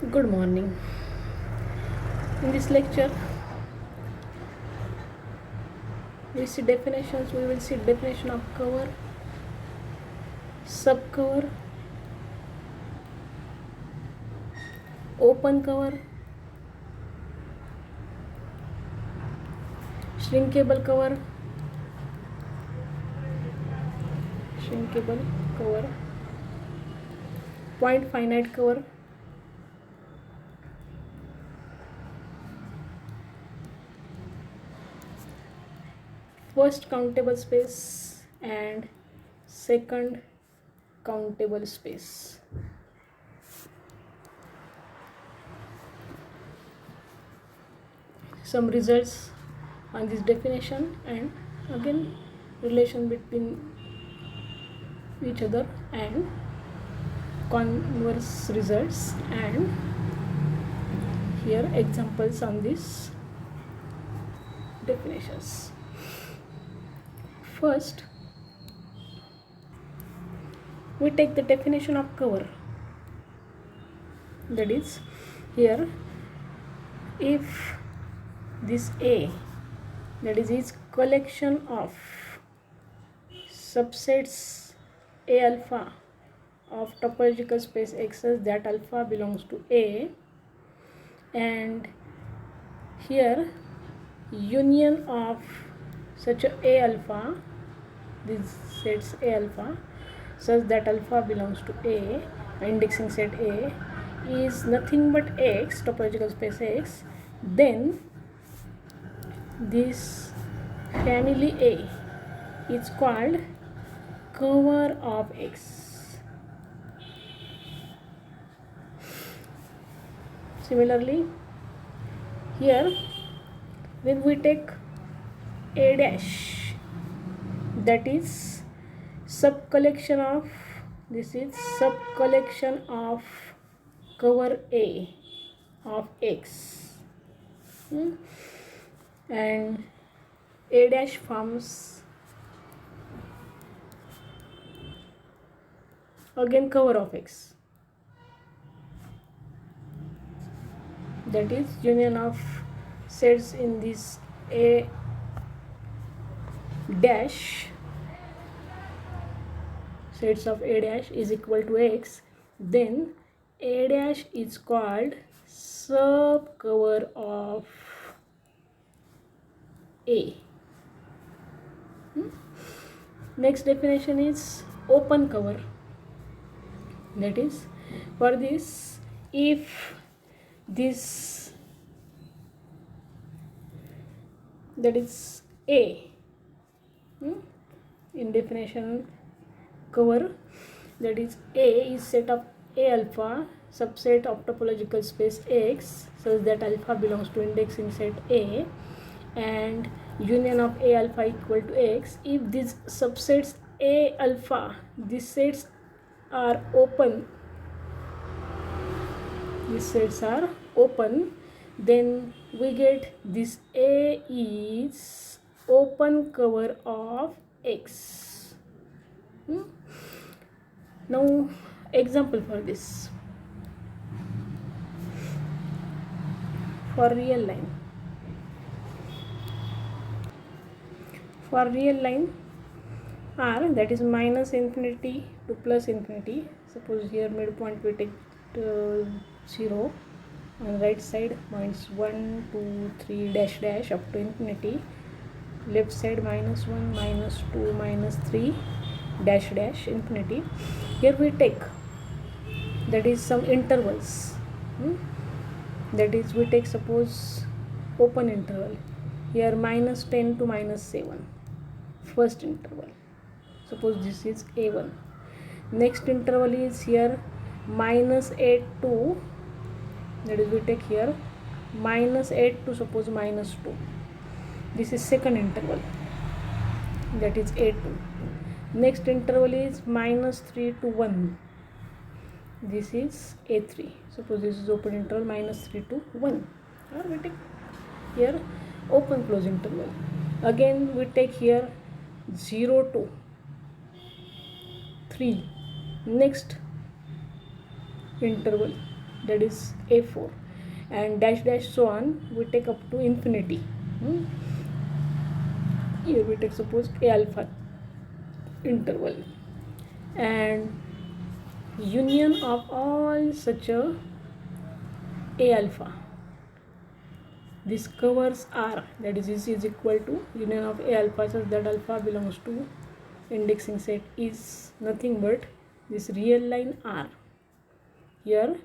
Good morning. In this lecture, we will see definition of cover, subcover, open cover, shrinkable cover, shrinkable cover, point finite cover, first countable space and second countable space. Some results on this definition and again relation between each other and converse results, and here examples on these definitions. First, we take the definition of cover. That is, here if this A, that is collection of subsets A alpha of topological space X such that alpha belongs to A, and here union of such a alpha, these sets A alpha such that alpha belongs to A, indexing set A is nothing but X, topological space X, then this family A is called cover of X. Similarly, here when we take A dash, that is subcollection of, this is subcollection of cover A of X, and A dash forms again cover of X, that is union of sets in this A dash, sets of A dash is equal to X, then A dash is called subcover of A. Next definition is open cover. That is, for this, if this, that is A, in definition cover, that is A is set of A alpha subset of topological space X such that alpha belongs to indexing set A, and union of A alpha equal to X. If these subsets A alpha, these sets are open, then we get this A is open cover of X. Now example for this, for real line. For real line R, that is minus infinity to plus infinity. Suppose here midpoint we take 0, on right side points 1, 2, 3 dash dash up to infinity, left side minus 1, minus 2, minus 3 dash dash infinity. Here we take, that is some intervals, that is we take suppose open interval, here minus 10 to minus 7, first interval, suppose this is A1. Next interval is here minus 8 to, that is we take here minus 8 to suppose minus 2, this is second interval, that is A2. Next interval is minus 3 to 1, this is A3. Suppose this is open interval minus 3 to 1, or we take here open close interval. Again we take here 0 to 3, next interval that is a4, and dash dash so on we take up to infinity. Here we take suppose a alpha interval, and union of all such a alpha, this covers R, that is this is equal to union of a alpha such that alpha belongs to indexing set is nothing but this real line R. Here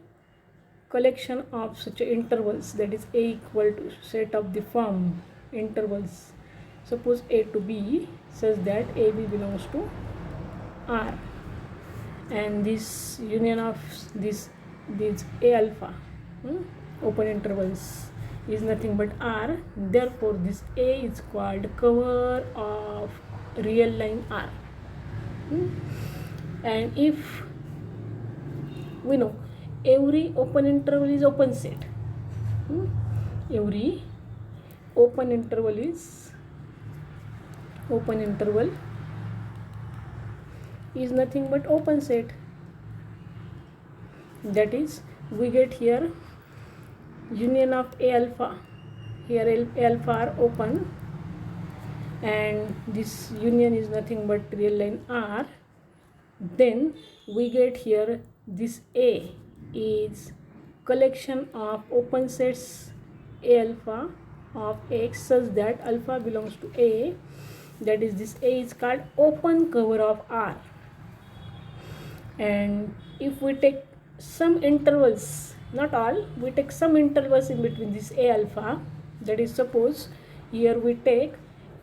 collection of such intervals, that is a equal to set of the form intervals, suppose a to b, such that ab belongs to R, and this union of these a alpha open intervals is nothing but R. Therefore this A is called cover of real line R. And if we know every open interval is open set, every open interval is nothing but open set, that is we get here union of a alpha, here a alpha are open, and this union is nothing but real line R. Then we get here this A is collection of open sets a alpha of X such that alpha belongs to A, that is this A is called open cover of R. And if we take some intervals, not all, we take some intervals in between this a alpha, that is suppose here we take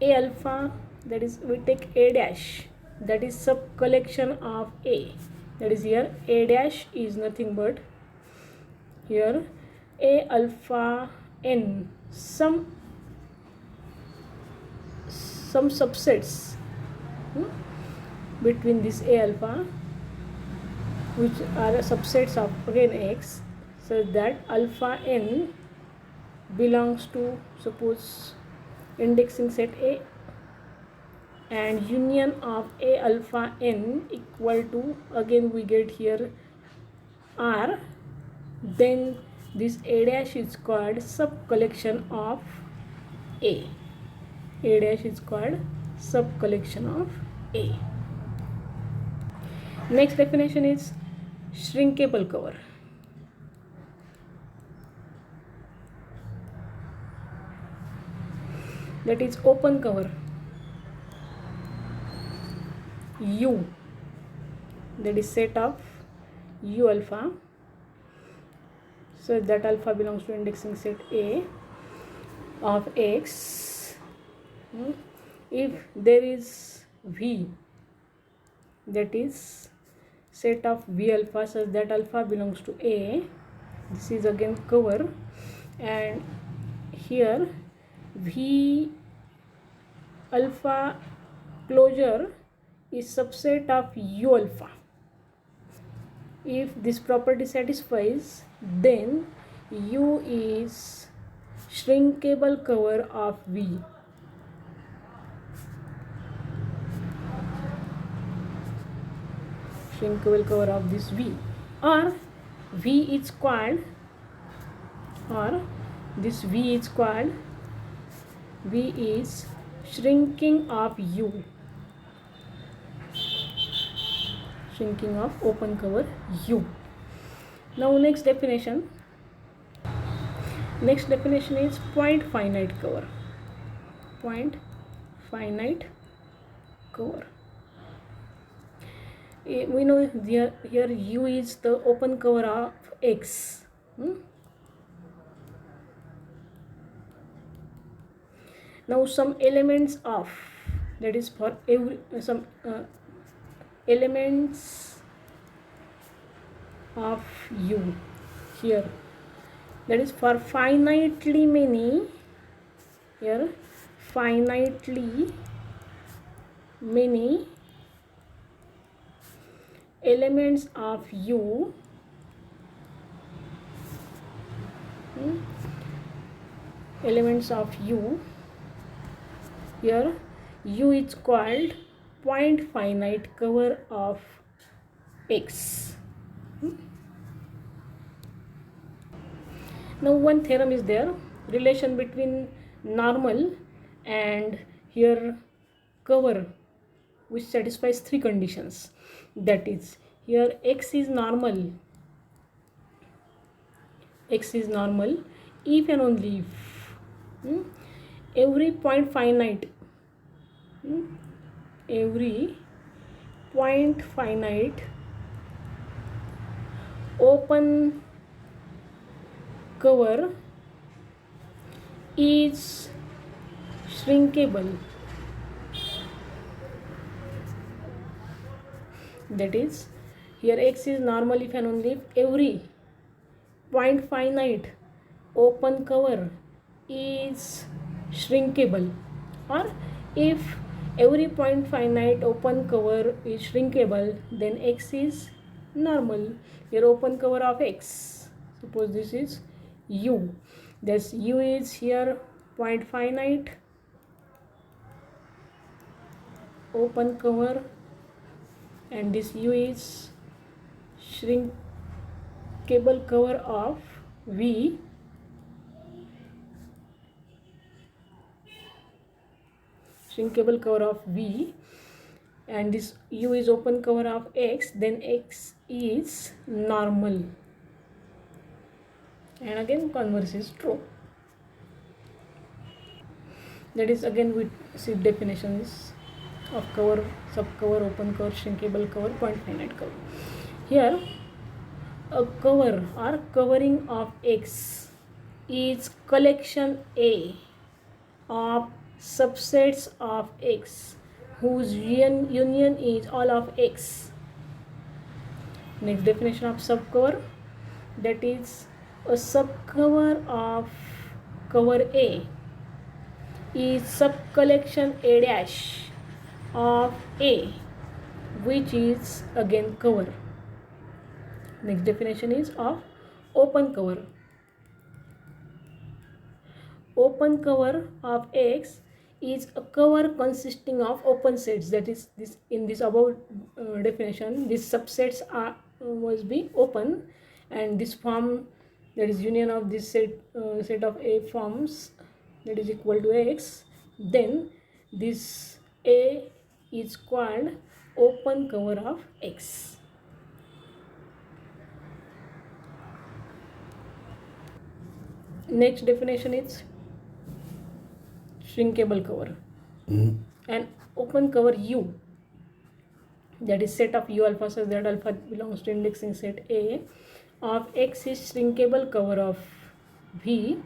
a alpha, that is we take a dash, that is sub collection of A, that is here a dash is nothing but here a alpha n, some subsets between this a alpha which are subsets of again X, so that alpha n belongs to suppose indexing set A, and union of a alpha n equal to again we get here R. Then this a dash is called sub collection of A dash is called sub collection of A. Next definition is shrinkable cover. That is open cover U, that is set of U alpha, so that alpha belongs to indexing set A of X. If there is V, that is set of V alpha such that alpha belongs to A, this is again cover, and here V alpha closure is subset of U alpha. If this property satisfies, then U is shrinkable cover of V. Shrinkable cover of this V, or V is called, or this V is called, V is shrinking of U, shrinking of open cover U. Now next definition is point finite cover. Point finite cover. We know here U is the open cover of X. Now some elements of, that is for every some elements of U here, that is for finitely many, here finitely many elements of U, elements of U, here U is called point finite cover of X. Now one theorem is there, relation between normal and here cover, which satisfies three conditions. That is, here x is normal if and only if every point finite open cover is shrinkable. That is, here x is normal if and only if every point finite open cover is shrinkable, or if every point finite open cover is shrinkable, then x is normal. Here open cover of x, suppose this is u, this u is here point finite open cover, and this u is shrinkable cover of v, and this u is open cover of x, then x is normal, and again converse is true. That is, again we see definitions of cover, subcover, open cover, shrinkable cover, point finite cover. Here a cover or covering of x is collection A of subsets of x whose union is all of x. Next definition of subcover, that is, a subcover of cover A is subcollection A dash of A, which is again cover. Next definition is of open cover. Open cover of X is a cover consisting of open sets. That is, this in this above definition, these subsets are must be open, and this form, that is union of this set of A forms, that is equal to X. Then this A is called open cover of X. Next definition is shrinkable cover. An open cover U, that is set of U alpha such that alpha belongs to indexing set A of X is shrinkable cover of V,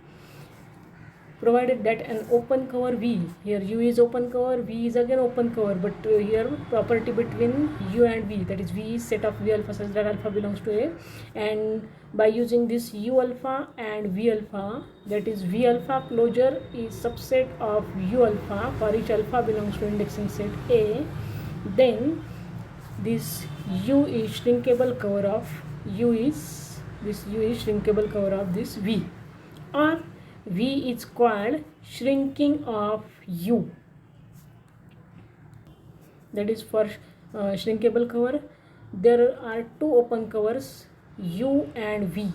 provided that an open cover V, here U is open cover, V is again open cover, but here property between U and V, that is V is set of V alpha such that alpha belongs to A, and by using this U alpha and V alpha, that is V alpha closure is subset of U alpha for each alpha belongs to indexing set A, then this U is shrinkable cover of shrinkable cover of this V, or V is called shrinking of U. That is, for shrinkable cover there are two open covers U and V,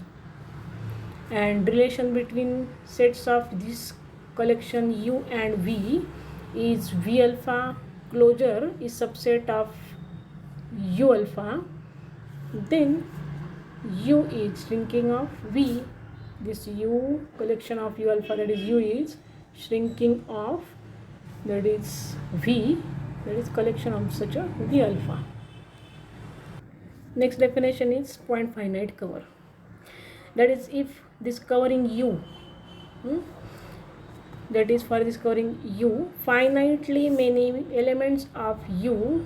and relation between sets of this collection U and V is V alpha closure is subset of U alpha, then U is shrinking of V. This U collection of U alpha, that is U is shrinking of, that is V, that is collection of such a V alpha. Next definition is point finite cover. That is, if this covering U, that is for this covering U, finitely many elements of U,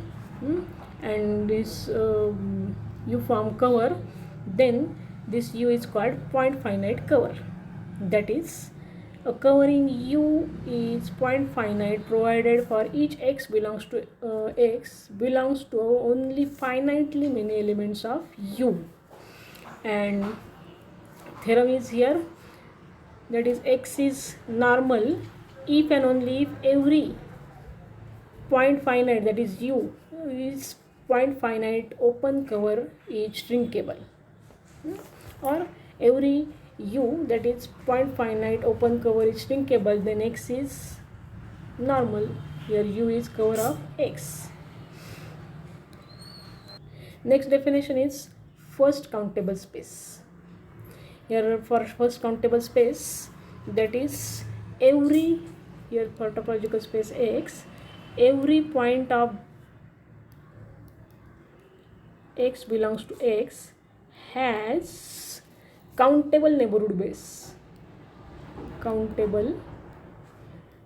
and this U form cover, then this U is called point finite cover. That is, a covering U is point finite provided for each X belongs to only finitely many elements of U, and theorem is here, that is X is normal if and only if every point finite, that is U is point finite open cover is shrinkable, or every U, that is point finite, open cover is shrinkable, then X is normal. Here U is cover of X. Next definition is first countable space. Here for first countable space, that is every, here for topological space X, every point of X belongs to X has countable neighborhood base. Countable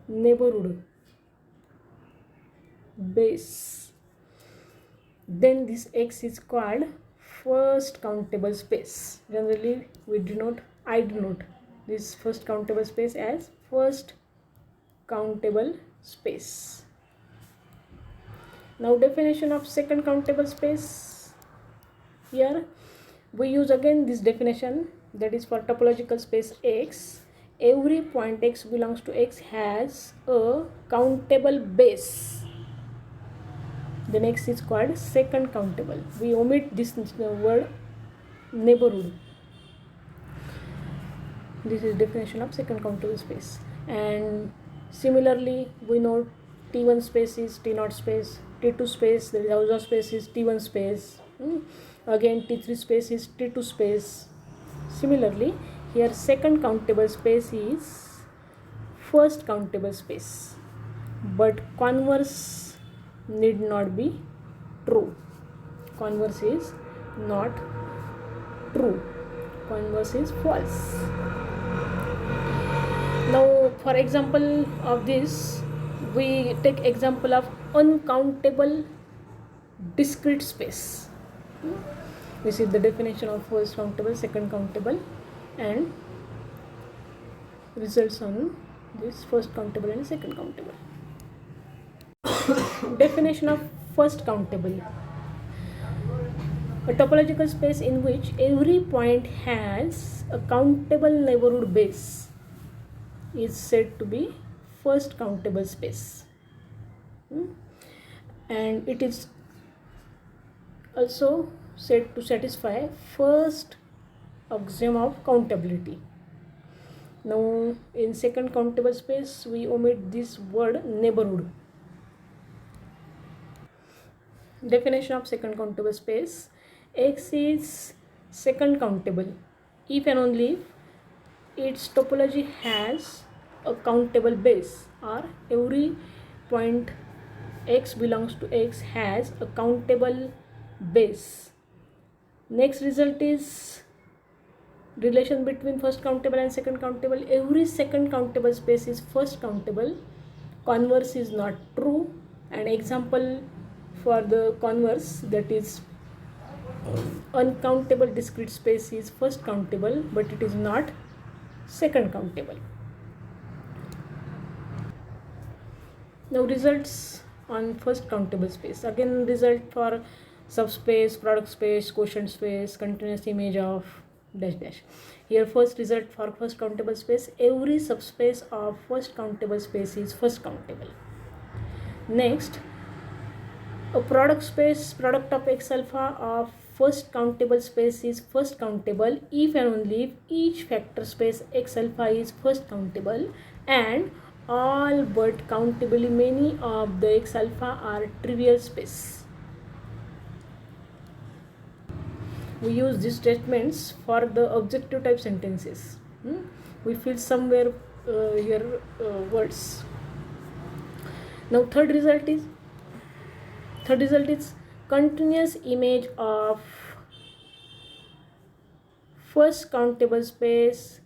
neighborhood base. Then this X is called first countable space. Generally I denote this first countable space as first countable space. Now definition of second countable space. Here we use again this definition, that is for topological space X, every point X belongs to X has a countable base. Then X is called second countable. We omit this word neighborhood. This is definition of second countable space. And similarly we know T1 space is T0 space, T2 space, the Hausdorff space is T1 space, again T3 space is T2 space. Similarly here second countable space is first countable space, but converse need not be true. Converse is not true, converse is false. Now for example of this, we take example of uncountable discrete space. This is the definition of first countable, second countable, and results on this first countable and second countable. Definition of first countable: a topological space in which every point has a countable neighborhood base is said to be first countable space. And it is also said to satisfy first axiom of countability. Now in second countable space we omit this word neighborhood. Definition of second countable space: X is second countable if and only if its topology has a countable base, or every point X belongs to X has a countable base. Next result is relation between first countable and second countable. Every second countable space is first countable, converse is not true. And example for the converse, that is uncountable discrete space, is first countable but it is not second countable. Now results on first countable space. Again result for subspace, product space, quotient space, continuous image of dash dash. Here first result for first countable space: every subspace of first countable space is first countable. Next, a product space, product of X alpha of first countable space is first countable if and only if each factor space X alpha is first countable and all but countably many of the X alpha are trivial space. We use these statements for the objective type sentences. We fill somewhere here words. Now third result is continuous image of first countable space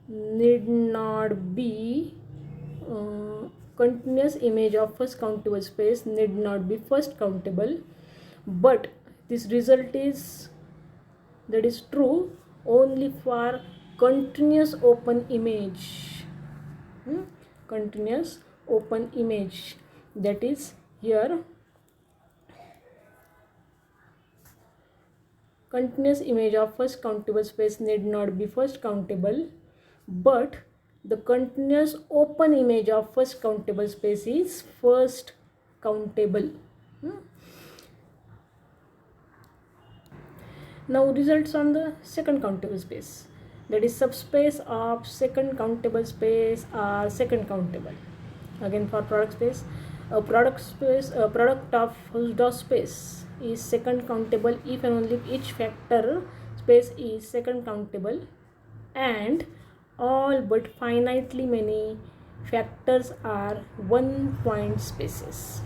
need not be continuous image of first countable space need not be first countable, but this result is true only for continuous open image. Continuous open image, that is here continuous image of first countable space need not be first countable, but the continuous open image of first countable space is first countable. Now results on the second countable space. that is subspace of second countable space are second countable. Again, for product space, a product of Hausdorff space is second countable if and only if each factor space is second countable and all but finitely many factors are one point spaces.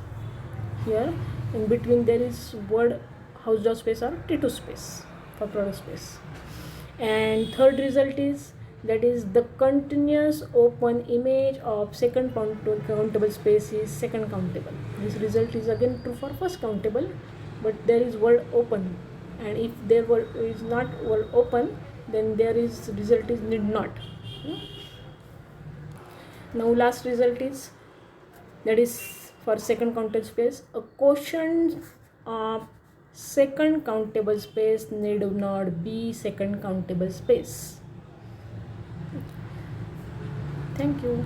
Here in between there is word Hausdorff space or T2 space for product space. And third result is, that is the continuous open image of second countable space is second countable. This result is again true for first countable, but there is word open, and if there is not word open, then there is result is need not. Now last result is, that is for second countable space, a quotient of second countable space need not be second countable space. Thank you.